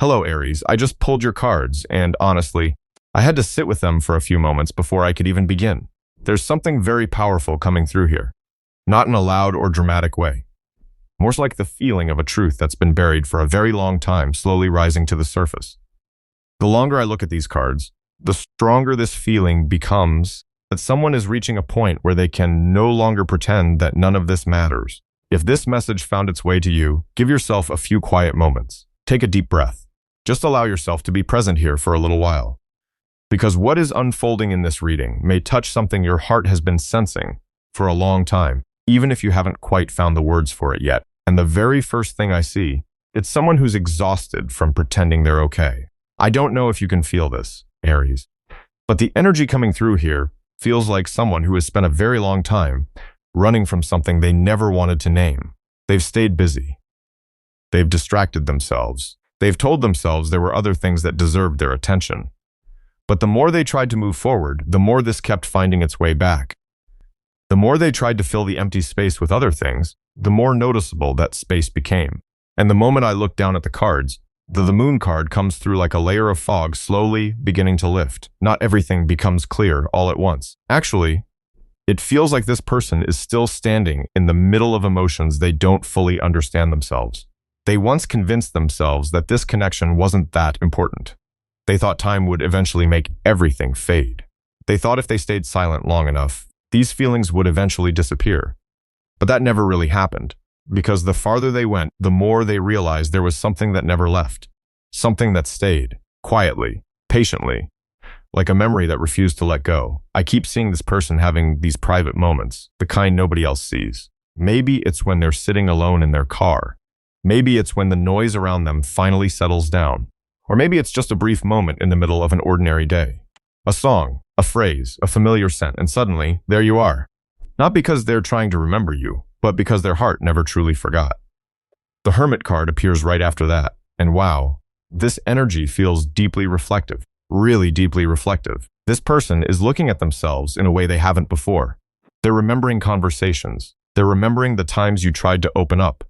Hello, Aries. I just pulled your cards, and honestly, I had to sit with them for a few moments before I could even begin. There's something very powerful coming through here. Not in a loud or dramatic way. More like the feeling of a truth that's been buried for a very long time, slowly rising to the surface. The longer I look at these cards, the stronger this feeling becomes that someone is reaching a point where they can no longer pretend that none of this matters. If this message found its way to you, give yourself a few quiet moments. Take a deep breath. Just allow yourself to be present here for a little while. Because what is unfolding in this reading may touch something your heart has been sensing for a long time, even if you haven't quite found the words for it yet. And the very first thing I see, it's someone who's exhausted from pretending they're okay. I don't know if you can feel this, Aries, but the energy coming through here feels like someone who has spent a very long time running from something they never wanted to name. They've stayed busy. They've distracted themselves. They've told themselves there were other things that deserved their attention. But the more they tried to move forward, the more this kept finding its way back. The more they tried to fill the empty space with other things, the more noticeable that space became. And the moment I look down at the cards, the moon card comes through like a layer of fog slowly beginning to lift. Not everything becomes clear all at once. Actually, it feels like this person is still standing in the middle of emotions they don't fully understand themselves. They once convinced themselves that this connection wasn't that important. They thought time would eventually make everything fade. They thought if they stayed silent long enough, these feelings would eventually disappear. But that never really happened, because the farther they went, the more they realized there was something that never left. Something that stayed, quietly, patiently, like a memory that refused to let go. I keep seeing this person having these private moments, the kind nobody else sees. Maybe it's when they're sitting alone in their car. Maybe it's when the noise around them finally settles down. Or maybe it's just a brief moment in the middle of an ordinary day. A song, a phrase, a familiar scent, and suddenly, there you are. Not because they're trying to remember you, but because their heart never truly forgot. The Hermit card appears right after that, and wow, this energy feels deeply reflective, really deeply reflective. This person is looking at themselves in a way they haven't before. They're remembering conversations. They're remembering the times you tried to open up.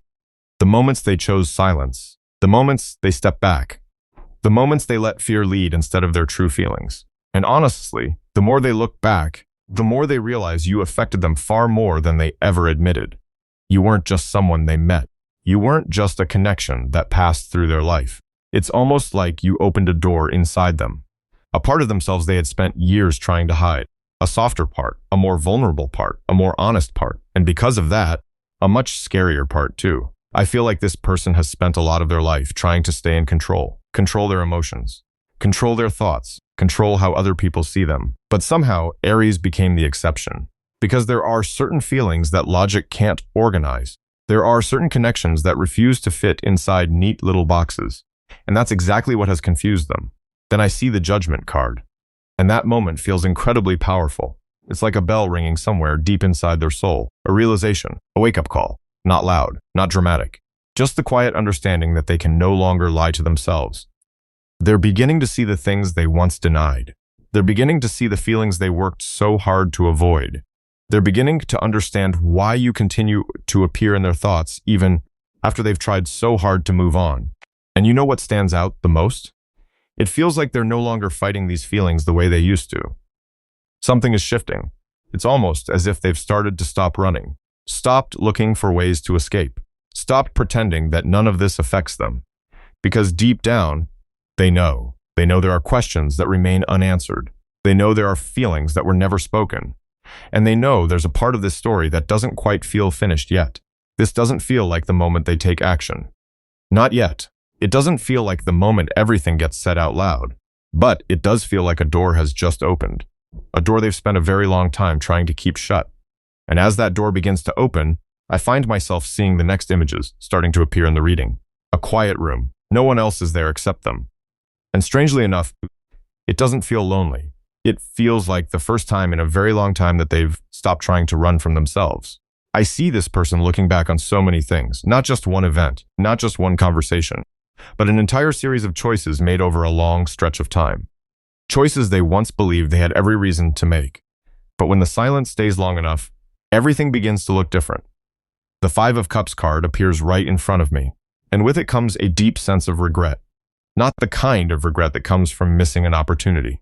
The moments they chose silence. The moments they stepped back. The moments they let fear lead instead of their true feelings. And honestly, the more they look back, the more they realize you affected them far more than they ever admitted. You weren't just someone they met. You weren't just a connection that passed through their life. It's almost like you opened a door inside them. A part of themselves they had spent years trying to hide. A softer part, a more vulnerable part, a more honest part. And because of that, a much scarier part too. I feel like this person has spent a lot of their life trying to stay in control. Control their emotions. Control their thoughts. Control how other people see them. But somehow, Aries became the exception. Because there are certain feelings that logic can't organize. There are certain connections that refuse to fit inside neat little boxes. And that's exactly what has confused them. Then I see the Judgment card. And that moment feels incredibly powerful. It's like a bell ringing somewhere deep inside their soul. A realization. A wake-up call. Not loud. Not dramatic. Just the quiet understanding that they can no longer lie to themselves. They're beginning to see the things they once denied. They're beginning to see the feelings they worked so hard to avoid. They're beginning to understand why you continue to appear in their thoughts even after they've tried so hard to move on. And you know what stands out the most? It feels like they're no longer fighting these feelings the way they used to. Something is shifting. It's almost as if they've started to stop running, stopped looking for ways to escape, stopped pretending that none of this affects them. Because deep down, they know. They know there are questions that remain unanswered. They know there are feelings that were never spoken. And they know there's a part of this story that doesn't quite feel finished yet. This doesn't feel like the moment they take action. Not yet. It doesn't feel like the moment everything gets said out loud. But it does feel like a door has just opened. A door they've spent a very long time trying to keep shut. And as that door begins to open, I find myself seeing the next images starting to appear in the reading. A quiet room. No one else is there except them. And strangely enough, it doesn't feel lonely. It feels like the first time in a very long time that they've stopped trying to run from themselves. I see this person looking back on so many things, not just one event, not just one conversation, but an entire series of choices made over a long stretch of time. Choices they once believed they had every reason to make. But when the silence stays long enough, everything begins to look different. The Five of Cups card appears right in front of me, and with it comes a deep sense of regret. Not the kind of regret that comes from missing an opportunity,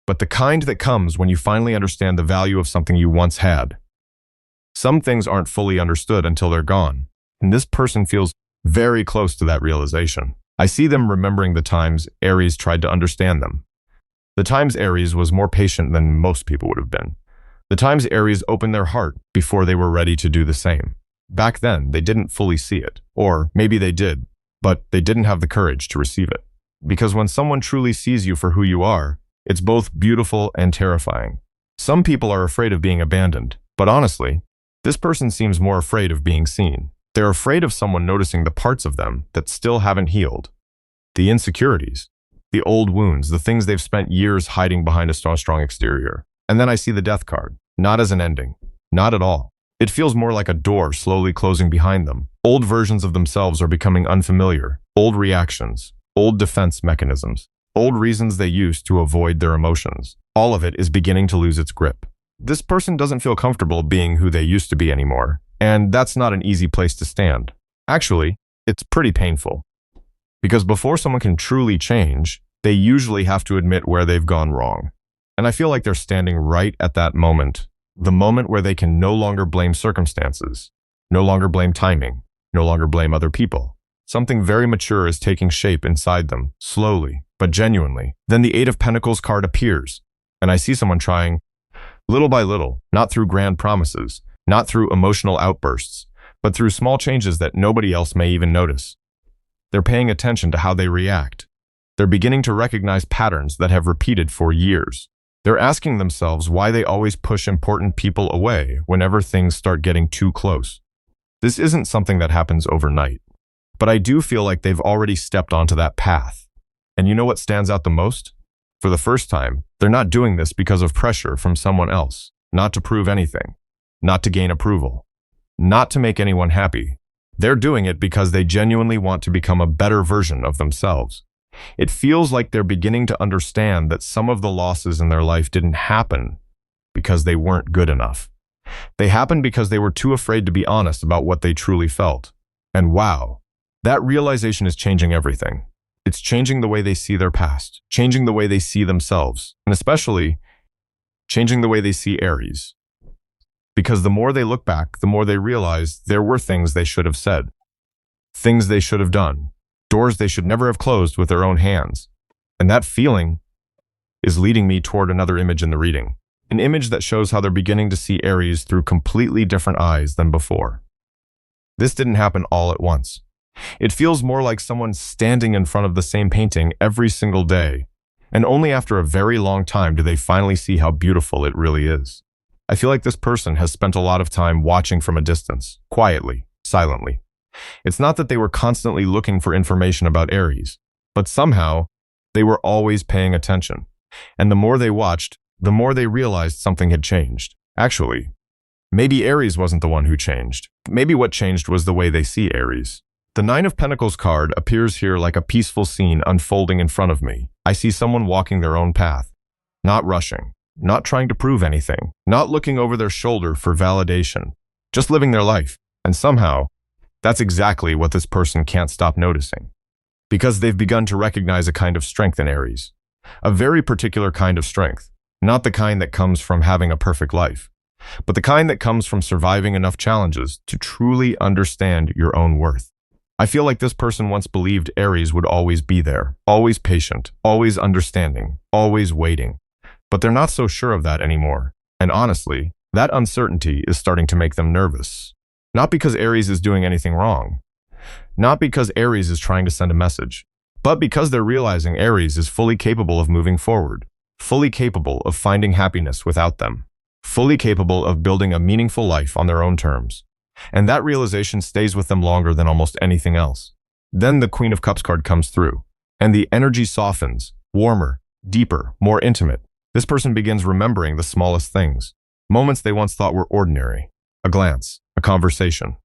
but the kind that comes when you finally understand the value of something you once had. Some things aren't fully understood until they're gone, and this person feels very close to that realization. I see them remembering the times Aries tried to understand them. The times Aries was more patient than most people would have been. The times Aries opened their heart before they were ready to do the same. Back then, they didn't fully see it. Or maybe they did, but they didn't have the courage to receive it. Because when someone truly sees you for who you are, it's both beautiful and terrifying. Some people are afraid of being abandoned, but honestly, this person seems more afraid of being seen. They're afraid of someone noticing the parts of them that still haven't healed. The insecurities, the old wounds, the things they've spent years hiding behind a strong exterior. And then I see the death card, not as an ending, not at all. It feels more like a door slowly closing behind them. Old versions of themselves are becoming unfamiliar. Old reactions, old defense mechanisms, old reasons they used to avoid their emotions. All of it is beginning to lose its grip. This person doesn't feel comfortable being who they used to be anymore, and that's not an easy place to stand. Actually, it's pretty painful. Because before someone can truly change, they usually have to admit where they've gone wrong. And I feel like they're standing right at that moment. The moment where they can no longer blame circumstances, no longer blame timing, no longer blame other people. Something very mature is taking shape inside them, slowly, but genuinely. Then the Eight of Pentacles card appears, and I see someone trying, little by little, not through grand promises, not through emotional outbursts, but through small changes that nobody else may even notice. They're paying attention to how they react. They're beginning to recognize patterns that have repeated for years. They're asking themselves why they always push important people away whenever things start getting too close. This isn't something that happens overnight, but I do feel like they've already stepped onto that path. And you know what stands out the most? For the first time, they're not doing this because of pressure from someone else, not to prove anything, not to gain approval, not to make anyone happy. They're doing it because they genuinely want to become a better version of themselves. It feels like they're beginning to understand that some of the losses in their life didn't happen because they weren't good enough. They happened because they were too afraid to be honest about what they truly felt. And wow, that realization is changing everything. It's changing the way they see their past, changing the way they see themselves, and especially changing the way they see Aries. Because the more they look back, the more they realize there were things they should have said, things they should have done, doors they should never have closed with their own hands. And that feeling is leading me toward another image in the reading, an image that shows how they're beginning to see Aries through completely different eyes than before. This didn't happen all at once. It feels more like someone standing in front of the same painting every single day, and only after a very long time do they finally see how beautiful it really is. I feel like this person has spent a lot of time watching from a distance, quietly, silently. It's not that they were constantly looking for information about Aries, but somehow they were always paying attention. And the more they watched, the more they realized something had changed. Actually, maybe Aries wasn't the one who changed. Maybe what changed was the way they see Aries. The Nine of Pentacles card appears here like a peaceful scene unfolding in front of me. I see someone walking their own path, not rushing, not trying to prove anything, not looking over their shoulder for validation, just living their life. And somehow, that's exactly what this person can't stop noticing. Because they've begun to recognize a kind of strength in Aries. A very particular kind of strength. Not the kind that comes from having a perfect life, but the kind that comes from surviving enough challenges to truly understand your own worth. I feel like this person once believed Aries would always be there, always patient, always understanding, always waiting. But they're not so sure of that anymore. And honestly, that uncertainty is starting to make them nervous. Not because Aries is doing anything wrong. Not because Aries is trying to send a message. But because they're realizing Aries is fully capable of moving forward. Fully capable of finding happiness without them. Fully capable of building a meaningful life on their own terms. And that realization stays with them longer than almost anything else. Then the Queen of Cups card comes through, and the energy softens, warmer, deeper, more intimate. This person begins remembering the smallest things, moments they once thought were ordinary. A glance, a conversation,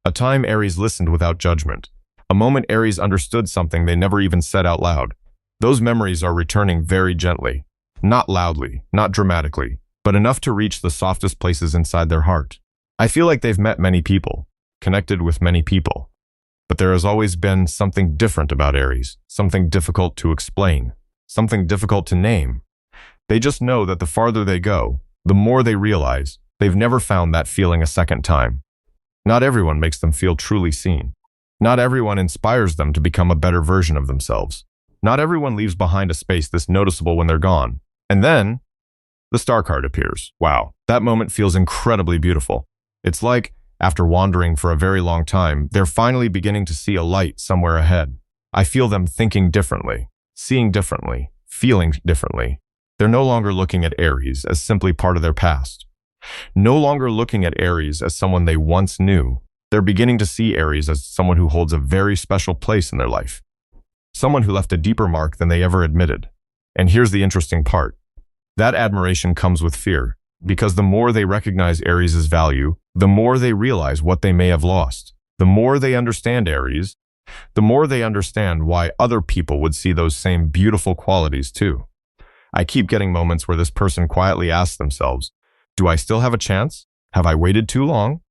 a time Aries listened without judgment, a moment Aries understood something they never even said out loud. Those memories are returning very gently, not loudly, not dramatically, but enough to reach the softest places inside their heart. I feel like they've met many people, connected with many people, But there has always been something different about Aries, something difficult to explain, something difficult to name. They just know that the farther they go, the more they realize they've never found that feeling a second time. Not everyone makes them feel truly seen. Not everyone inspires them to become a better version of themselves. Not everyone leaves behind a space this noticeable when they're gone. And then, the star card appears. Wow, that moment feels incredibly beautiful. It's like, after wandering for a very long time, they're finally beginning to see a light somewhere ahead. I feel them thinking differently, seeing differently, feeling differently. They're no longer looking at Aries as simply part of their past. No longer looking at Aries as someone they once knew. They're beginning to see Aries as someone who holds a very special place in their life. Someone who left a deeper mark than they ever admitted. And here's the interesting part. That admiration comes with fear, because the more they recognize Aries' value, the more they realize what they may have lost. The more they understand Aries, the more they understand why other people would see those same beautiful qualities too. I keep getting moments where this person quietly asks themselves, do I still have a chance? Have I waited too long?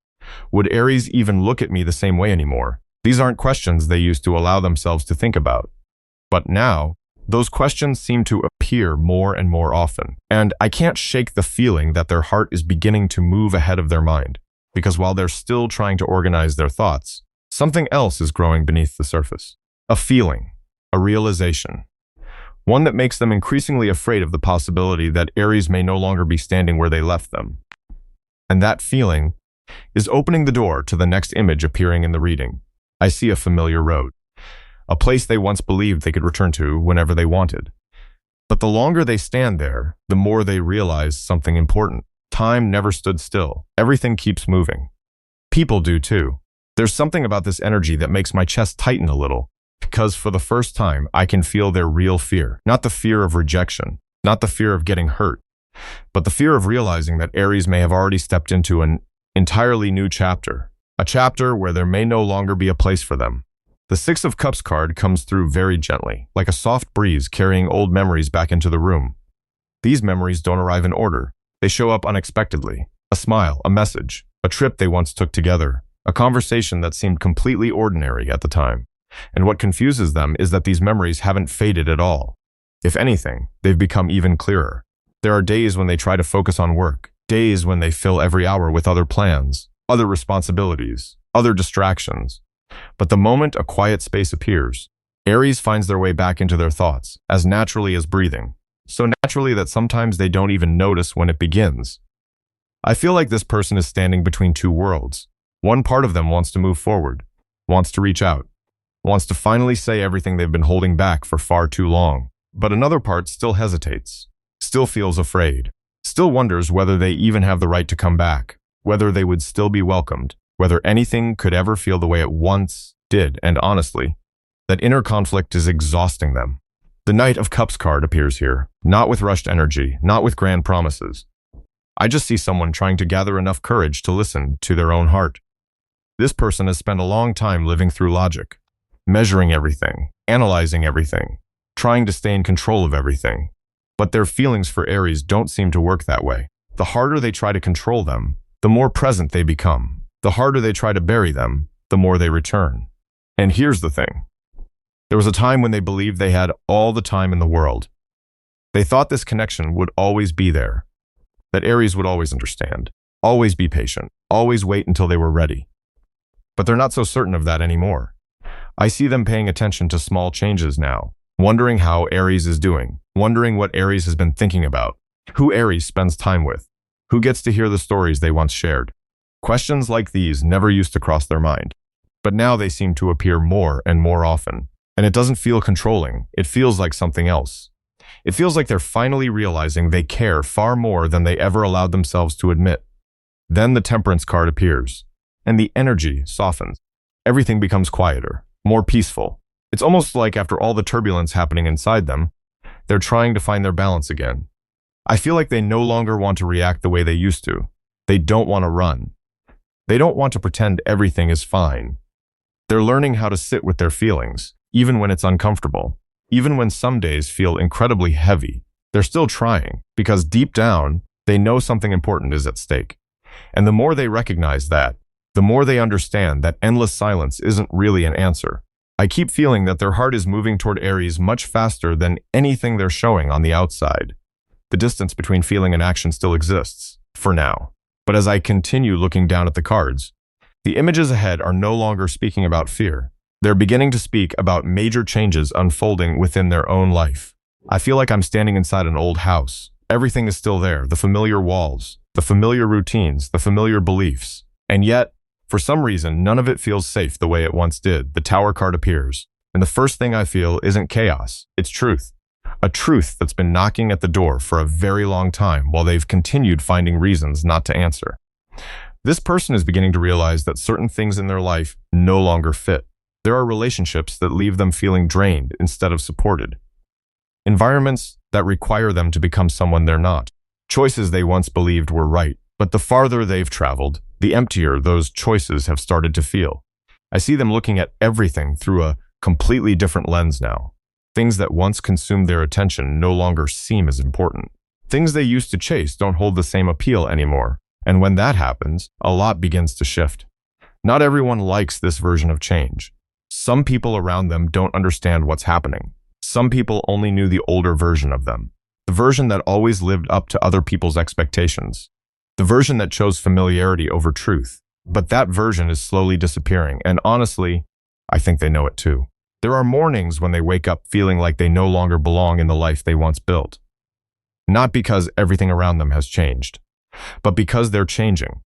Would Aries even look at me the same way anymore? These aren't questions they used to allow themselves to think about. But now, those questions seem to appear more and more often. And I can't shake the feeling that their heart is beginning to move ahead of their mind. Because while they're still trying to organize their thoughts, something else is growing beneath the surface. A feeling, a realization. One that makes them increasingly afraid of the possibility that Aries may no longer be standing where they left them. And that feeling is opening the door to the next image appearing in the reading. I see a familiar road. A place they once believed they could return to whenever they wanted. But the longer they stand there, the more they realize something important. Time never stood still. Everything keeps moving. People do too. There's something about this energy that makes my chest tighten a little, because for the first time, I can feel their real fear. Not the fear of rejection, not the fear of getting hurt, but the fear of realizing that Aries may have already stepped into an entirely new chapter. A chapter where there may no longer be a place for them. The Six of Cups card comes through very gently, like a soft breeze carrying old memories back into the room. These memories don't arrive in order. They show up unexpectedly. A smile, a message, a trip they once took together, a conversation that seemed completely ordinary at the time. And what confuses them is that these memories haven't faded at all. If anything, they've become even clearer. There are days when they try to focus on work, days when they fill every hour with other plans, other responsibilities, other distractions. But the moment a quiet space appears, Aries finds their way back into their thoughts, as naturally as breathing. So naturally that sometimes they don't even notice when it begins. I feel like this person is standing between two worlds. One part of them wants to move forward, wants to reach out, wants to finally say everything they've been holding back for far too long. But another part still hesitates, still feels afraid, still wonders whether they even have the right to come back, whether they would still be welcomed, whether anything could ever feel the way it once did. And honestly, that inner conflict is exhausting them. The Knight of Cups card appears here, not with rushed energy, not with grand promises. I just see someone trying to gather enough courage to listen to their own heart. This person has spent a long time living through logic, measuring everything, analyzing everything, trying to stay in control of everything. But their feelings for Aries don't seem to work that way. The harder they try to control them, the more present they become. The harder they try to bury them, the more they return. And here's the thing. There was a time when they believed they had all the time in the world. They thought this connection would always be there, that Aries would always understand, always be patient, always wait until they were ready. But they're not so certain of that anymore. I see them paying attention to small changes now, wondering how Aries is doing, wondering what Aries has been thinking about, who Aries spends time with, who gets to hear the stories they once shared. Questions like these never used to cross their mind, but now they seem to appear more and more often. And it doesn't feel controlling, it feels like something else. It feels like they're finally realizing they care far more than they ever allowed themselves to admit. Then the Temperance card appears, and the energy softens. Everything becomes quieter, more peaceful. It's almost like after all the turbulence happening inside them, they're trying to find their balance again. I feel like they no longer want to react the way they used to. They don't want to run. They don't want to pretend everything is fine. They're learning how to sit with their feelings, even when it's uncomfortable. Even when some days feel incredibly heavy, they're still trying, because deep down, they know something important is at stake. And the more they recognize that, the more they understand that endless silence isn't really an answer. I keep feeling that their heart is moving toward Aries much faster than anything they're showing on the outside. The distance between feeling and action still exists, for now. But as I continue looking down at the cards, the images ahead are no longer speaking about fear. They're beginning to speak about major changes unfolding within their own life. I feel like I'm standing inside an old house. Everything is still there, the familiar walls, the familiar routines, the familiar beliefs. And yet, for some reason, none of it feels safe the way it once did. The Tower card appears, and the first thing I feel isn't chaos, it's truth. A truth that's been knocking at the door for a very long time while they've continued finding reasons not to answer. This person is beginning to realize that certain things in their life no longer fit. There are relationships that leave them feeling drained instead of supported. Environments that require them to become someone they're not. Choices they once believed were right, but the farther they've traveled, the emptier those choices have started to feel. I see them looking at everything through a completely different lens now. Things that once consumed their attention no longer seem as important. Things they used to chase don't hold the same appeal anymore. And when that happens, a lot begins to shift. Not everyone likes this version of change. Some people around them don't understand what's happening. Some people only knew the older version of them. The version that always lived up to other people's expectations. The version that chose familiarity over truth. But that version is slowly disappearing, and honestly, I think they know it too. There are mornings when they wake up feeling like they no longer belong in the life they once built. Not because everything around them has changed, but because they're changing.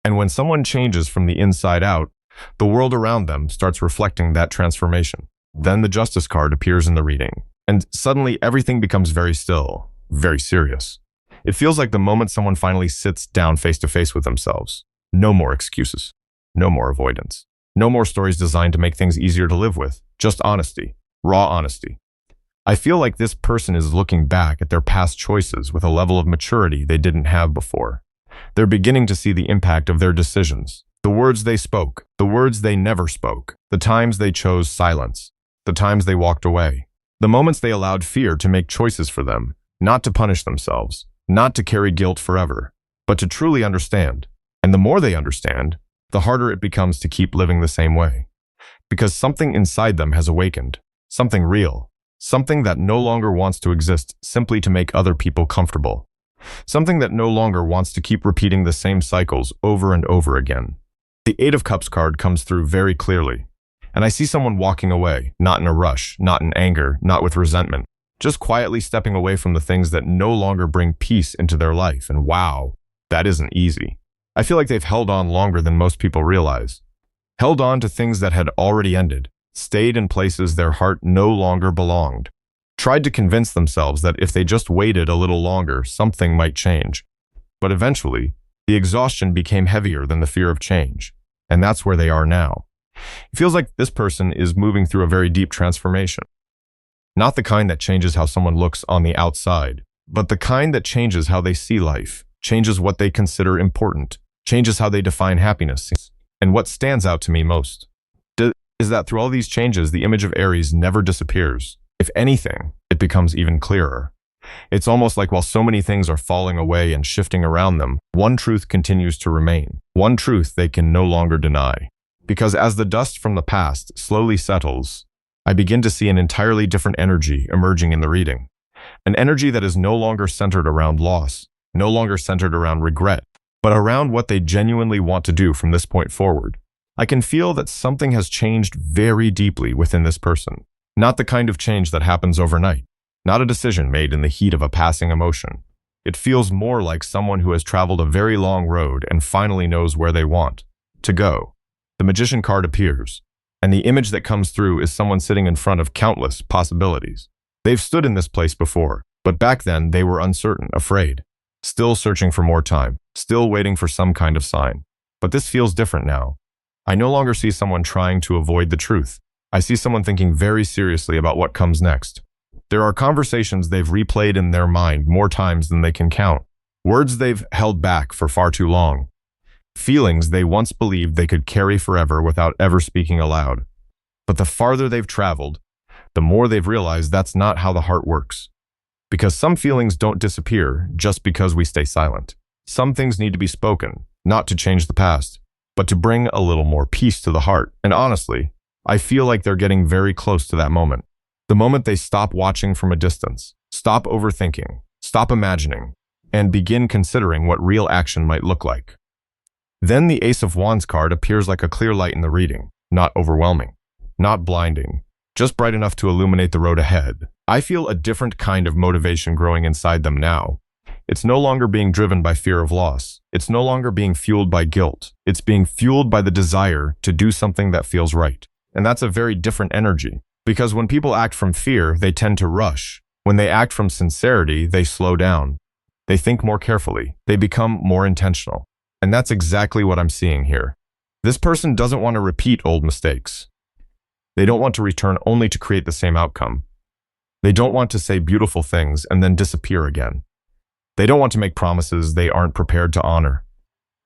And when someone changes from the inside out, the world around them starts reflecting that transformation. Then the Justice card appears in the reading, and suddenly everything becomes very still, very serious. It feels like the moment someone finally sits down face to face with themselves. No more excuses. No more avoidance. No more stories designed to make things easier to live with. Just honesty. Raw honesty. I feel like this person is looking back at their past choices with a level of maturity they didn't have before. They're beginning to see the impact of their decisions. The words they spoke. The words they never spoke. The times they chose silence. The times they walked away. The moments they allowed fear to make choices for them. Not to punish themselves. Not to carry guilt forever. But to truly understand. And the more they understand, the harder it becomes to keep living the same way. Because something inside them has awakened. Something real. Something that no longer wants to exist simply to make other people comfortable. Something that no longer wants to keep repeating the same cycles over and over again. The Eight of Cups card comes through very clearly. And I see someone walking away, not in a rush, not in anger, not with resentment. Just quietly stepping away from the things that no longer bring peace into their life. And wow, that isn't easy. I feel like they've held on longer than most people realize. Held on to things that had already ended. Stayed in places their heart no longer belonged. Tried to convince themselves that if they just waited a little longer, something might change. But eventually, the exhaustion became heavier than the fear of change. And that's where they are now. It feels like this person is moving through a very deep transformation. Not the kind that changes how someone looks on the outside, but the kind that changes how they see life, changes what they consider important, changes how they define happiness. And what stands out to me most is that through all these changes, the image of Aries never disappears. If anything, it becomes even clearer. It's almost like while so many things are falling away and shifting around them, one truth continues to remain. One truth they can no longer deny. Because as the dust from the past slowly settles, I begin to see an entirely different energy emerging in the reading. An energy that is no longer centered around loss, no longer centered around regret, but around what they genuinely want to do from this point forward. I can feel that something has changed very deeply within this person. Not the kind of change that happens overnight. Not a decision made in the heat of a passing emotion. It feels more like someone who has traveled a very long road and finally knows where they want to go. The Magician card appears, and the image that comes through is someone sitting in front of countless possibilities. They've stood in this place before, but back then they were uncertain, afraid. Still searching for more time, still waiting for some kind of sign. But this feels different now. I no longer see someone trying to avoid the truth. I see someone thinking very seriously about what comes next. There are conversations they've replayed in their mind more times than they can count. Words they've held back for far too long. Feelings they once believed they could carry forever without ever speaking aloud. But the farther they've traveled, the more they've realized that's not how the heart works. Because some feelings don't disappear just because we stay silent. Some things need to be spoken, not to change the past, but to bring a little more peace to the heart. And honestly, I feel like they're getting very close to that moment. The moment they stop watching from a distance, stop overthinking, stop imagining, and begin considering what real action might look like. Then the Ace of Wands card appears like a clear light in the reading, not overwhelming, not blinding, just bright enough to illuminate the road ahead. I feel a different kind of motivation growing inside them now. It's no longer being driven by fear of loss. It's no longer being fueled by guilt. It's being fueled by the desire to do something that feels right. And that's a very different energy. Because when people act from fear, they tend to rush. When they act from sincerity, they slow down. They think more carefully. They become more intentional. And that's exactly what I'm seeing here. This person doesn't want to repeat old mistakes. They don't want to return only to create the same outcome. They don't want to say beautiful things and then disappear again. They don't want to make promises they aren't prepared to honor.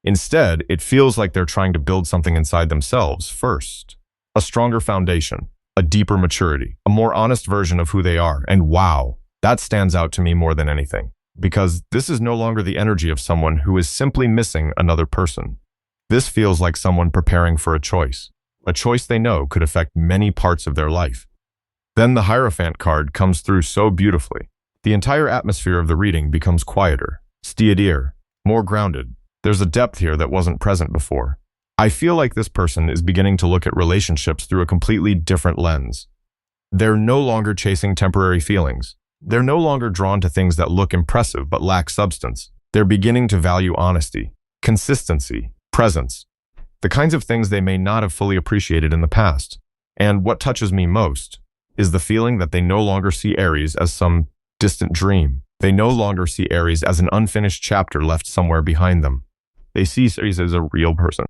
Instead, it feels like they're trying to build something inside themselves first. A stronger foundation, a deeper maturity, a more honest version of who they are. And wow, that stands out to me more than anything. Because this is no longer the energy of someone who is simply missing another person. This feels like someone preparing for a choice they know could affect many parts of their life. Then the Hierophant card comes through so beautifully. The entire atmosphere of the reading becomes quieter, steadier, more grounded. There's a depth here that wasn't present before. I feel like this person is beginning to look at relationships through a completely different lens. They're no longer chasing temporary feelings. They're no longer drawn to things that look impressive but lack substance. They're beginning to value honesty, consistency, presence, the kinds of things they may not have fully appreciated in the past. And what touches me most is the feeling that they no longer see Aries as some distant dream. They no longer see Aries as an unfinished chapter left somewhere behind them. They see Aries as a real person,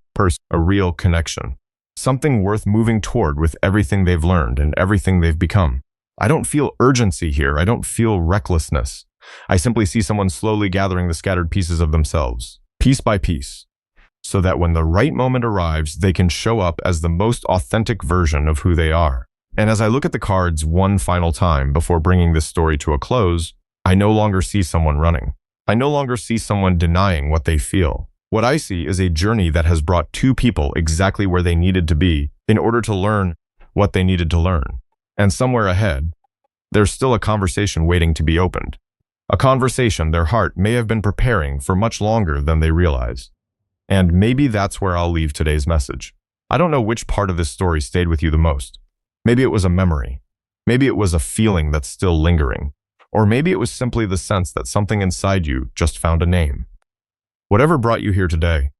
a real connection, something worth moving toward with everything they've learned and everything they've become. I don't feel urgency here. I don't feel recklessness. I simply see someone slowly gathering the scattered pieces of themselves, piece by piece, so that when the right moment arrives, they can show up as the most authentic version of who they are. And as I look at the cards one final time before bringing this story to a close, I no longer see someone running. I no longer see someone denying what they feel. What I see is a journey that has brought two people exactly where they needed to be in order to learn what they needed to learn. And somewhere ahead, there's still a conversation waiting to be opened. A conversation their heart may have been preparing for much longer than they realize. And maybe that's where I'll leave today's message. I don't know which part of this story stayed with you the most. Maybe it was a memory. Maybe it was a feeling that's still lingering. Or maybe it was simply the sense that something inside you just found a name. Whatever brought you here today,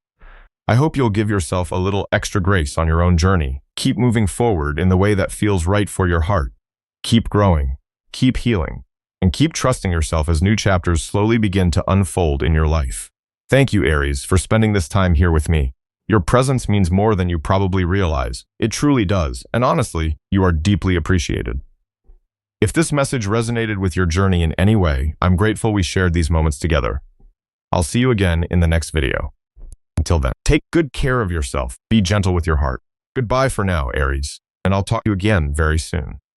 I hope you'll give yourself a little extra grace on your own journey. Keep moving forward in the way that feels right for your heart. Keep growing, keep healing, and keep trusting yourself as new chapters slowly begin to unfold in your life. Thank you, Aries, for spending this time here with me. Your presence means more than you probably realize. It truly does, and honestly, you are deeply appreciated. If this message resonated with your journey in any way, I'm grateful we shared these moments together. I'll see you again in the next video. Until then, take good care of yourself. Be gentle with your heart. Goodbye for now, Aries, and I'll talk to you again very soon.